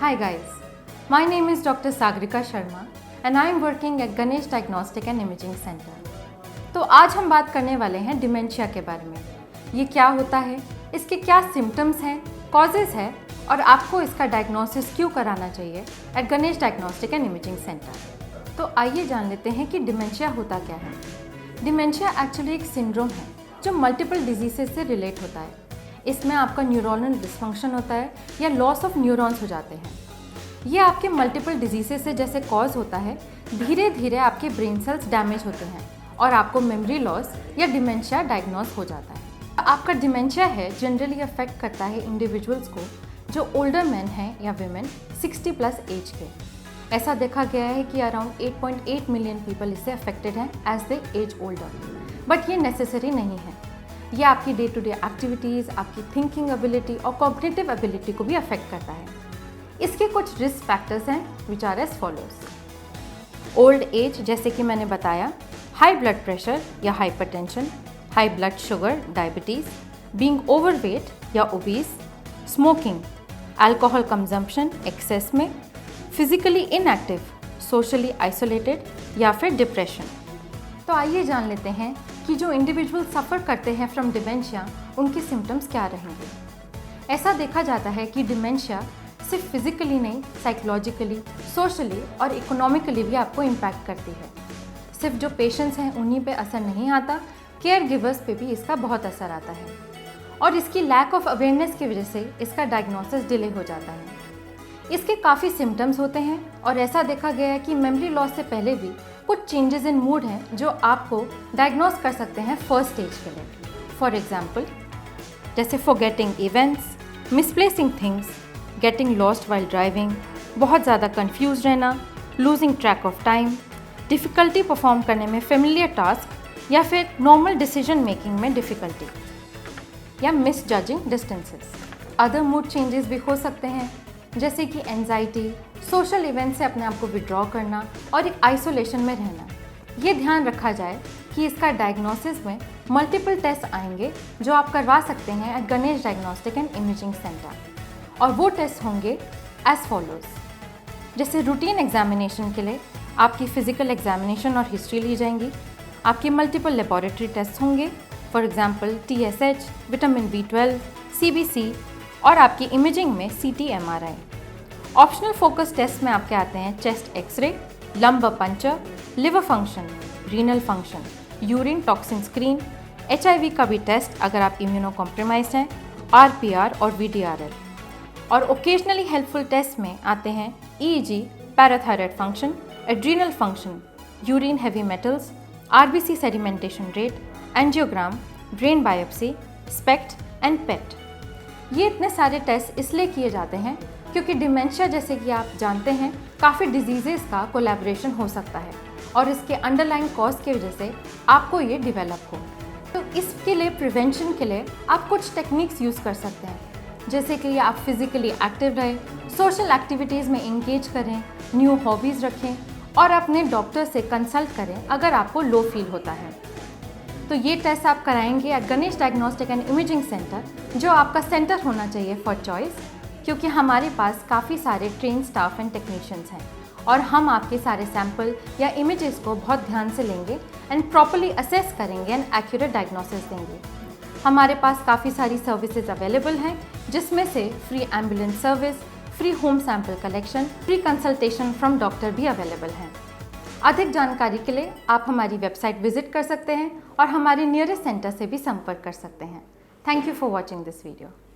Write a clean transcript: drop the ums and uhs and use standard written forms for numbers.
Hi guys, my name is Dr. Sagrika Sharma and I am working at Ganesh Diagnostic and Imaging Center. तो आज हम बात करने वाले हैं डिमेंशिया के बारे में। ये क्या होता है, इसके क्या सिम्टम्स हैं, कॉजेज़ है और आपको इसका डायग्नोसिस क्यों कराना चाहिए at Ganesh diagnostic and imaging centre. तो आइए जान लेते हैं कि डिमेंशिया होता क्या है। डिमेंशिया एक्चुअली एक सिंड्रोम है जो मल्टीपल डिजीजेस से रिलेट होता है। इसमें आपका न्यूरोनल डिसफंक्शन होता है या लॉस ऑफ न्यूरॉन्स हो जाते हैं। ये आपके मल्टीपल डिजीजेस से जैसे कॉज होता है, धीरे धीरे आपके ब्रेन सेल्स डैमेज होते हैं और आपको मेमोरी लॉस या डिमेंशिया डायग्नोस हो जाता है। आपका डिमेंशिया है जनरली अफेक्ट करता है इंडिविजुअल्स को जो ओल्डर मैन हैं या वीमेन 60+ एज के। ऐसा देखा गया है कि अराउंड 8.8 मिलियन पीपल इससे अफेक्टेड हैं as they age older. But ये नेसेसरी नहीं है। ये आपकी डे टू डे एक्टिविटीज़, आपकी थिंकिंग एबिलिटी और कॉग्निटिव एबिलिटी को भी अफेक्ट करता है। इसके कुछ रिस्क फैक्टर्स हैं which are as follows. Old age, जैसे कि मैंने बताया, हाई ब्लड प्रेशर या hypertension, high blood sugar diabetes, being overweight या obese, smoking, alcohol consumption excess में, फिजिकली इनएक्टिव, सोशली आइसोलेटेड या फिर डिप्रेशन। तो आइए जान लेते हैं कि जो इंडिविजुअल सफ़र करते हैं फ्रॉम डिमेंशिया उनके सिम्टम्स क्या रहेंगे। ऐसा देखा जाता है कि डिमेंशिया सिर्फ फिजिकली नहीं, साइकोलॉजिकली, सोशली और इकोनॉमिकली भी आपको इम्पैक्ट करती है। सिर्फ जो पेशेंट्स हैं उन्हीं पे असर नहीं आता, केयर गिवर्स पे भी इसका बहुत असर आता है और इसकी लैक ऑफ अवेयरनेस की वजह से इसका डायग्नोसिस डिले हो जाता है। इसके काफ़ी सिम्टम्स होते हैं और ऐसा देखा गया है कि मेमोरी लॉस से पहले भी कुछ चेंजेस इन मूड हैं जो आपको डायग्नोस कर सकते हैं फर्स्ट स्टेज के लिए। फॉर एग्जाम्पल, जैसे forgetting events, misplacing things, getting lost while driving, बहुत ज़्यादा कंफ्यूज रहना, losing track of time, difficulty perform करने में फेमिलियर टास्क या फिर नॉर्मल डिसीजन मेकिंग में डिफ़िकल्टी या miss judging distances. Other mood changes भी हो सकते हैं जैसे कि एंजाइटी, सोशल इवेंट से अपने आप को विड्रॉ करना और एक आइसोलेशन में रहना। ये ध्यान रखा जाए कि इसका डायग्नोसिस में मल्टीपल टेस्ट आएंगे जो आप करवा सकते हैं at Ganesh diagnostic and imaging centre और वो टेस्ट होंगे एज फॉलोज। जैसे रूटीन एग्जामिनेशन के लिए आपकी फ़िज़िकल एग्जामिनेशन और हिस्ट्री ली जाएंगी, आपके मल्टीपल लेबॉरेटरी टेस्ट होंगे, for example TSH, vitamin B12, CBC और आपकी इमेजिंग में CT MRI। Optional focus test में आपके आते हैं chest X-ray, lumbar puncture, liver function, renal function, urine toxin screen, HIV का भी टेस्ट अगर आप इम्यूनो कॉम्प्रोमाइज्ड हैं, RPR और VDRL। और ओकेजनली हेल्पफुल टेस्ट में आते हैं EEG, parathyroid function, adrenal function, urine heavy metals, RBC sedimentation rate, angiogram, brain biopsy, SPECT and PET. ये इतने सारे टेस्ट इसलिए किए जाते हैं क्योंकि डिमेंशिया, जैसे कि आप जानते हैं, काफ़ी डिजीज़ेस का कोलैबोरेशन हो सकता है और इसके अंडरलाइन कॉज की वजह से आपको ये डेवलप हो। तो इसके लिए प्रिवेंशन के लिए आप कुछ टेक्निक्स यूज़ कर सकते हैं, जैसे कि आप फिज़िकली एक्टिव रहें, सोशल एक्टिविटीज़ में इंगेज करें, न्यू हॉबीज़ रखें और अपने डॉक्टर से कंसल्ट करें अगर आपको लो फील होता है। तो ये टेस्ट आप कराएंगे at Ganesh diagnostic and imaging centre, जो आपका सेंटर होना चाहिए फॉर चॉइस, क्योंकि हमारे पास काफ़ी सारे ट्रेन स्टाफ एंड टेक्नीशियंस हैं और हम आपके सारे सैंपल या इमेजेस को बहुत ध्यान से लेंगे एंड प्रॉपर्ली असेस करेंगे एंड एक्यूरेट डायग्नोसिस देंगे। हमारे पास काफ़ी सारी सर्विसेज अवेलेबल हैं, जिसमें से free ambulance service, free home sample collection, free consultation from doctor भी अवेलेबल हैं। अधिक जानकारी के लिए आप हमारी वेबसाइट विजिट कर सकते हैं और हमारे नियरेस्ट सेंटर से भी संपर्क कर सकते हैं। Thank you for watching this video.